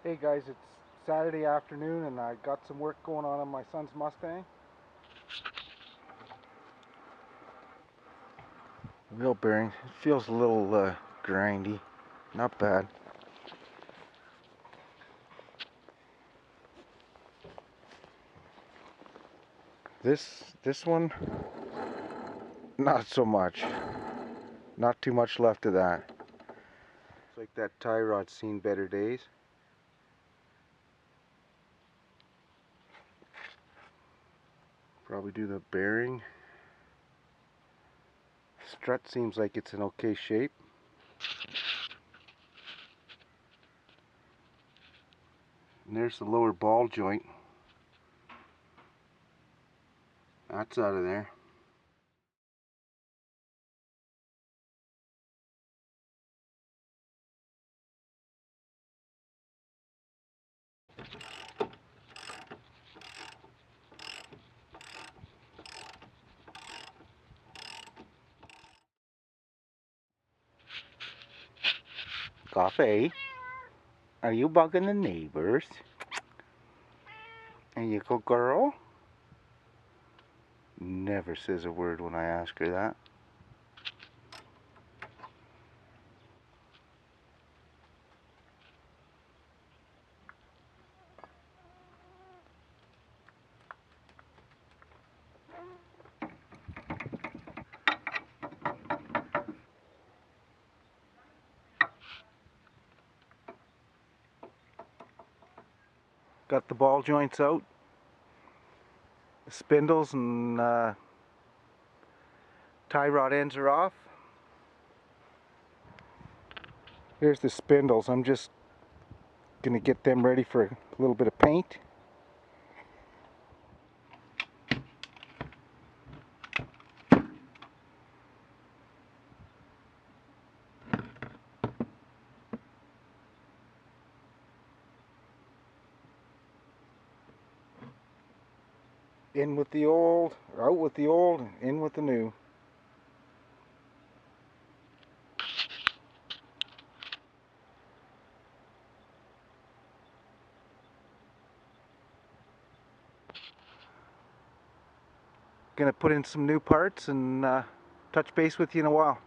Hey guys, it's Saturday afternoon and I got some work going on my son's Mustang. Wheel bearing, it feels a little grindy, not bad. This one, not so much. Not too much left of that. It's like that tie rod's seen better days. Probably do the bearing. Strut seems like it's in okay shape. And there's the lower ball joint. That's out of there. Coffee, are you bugging the neighbors? And you go, girl? Never says a word when I ask her that. Got the ball joints out, the spindles and tie rod ends are off. Here's the spindles. I'm just gonna get them ready for a little bit of paint. In with the old, out with the old, in with the new. Gonna put in some new parts and touch base with you in a while.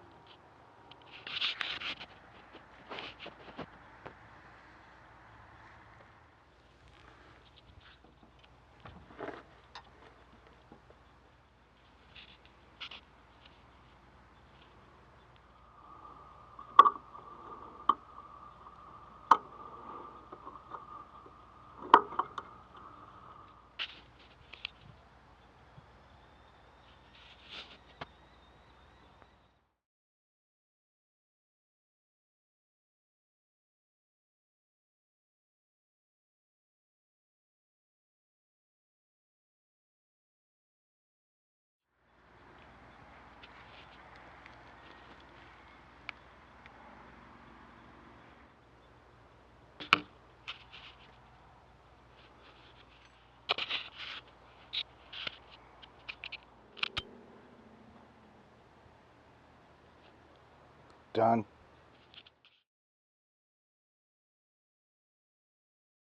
Done.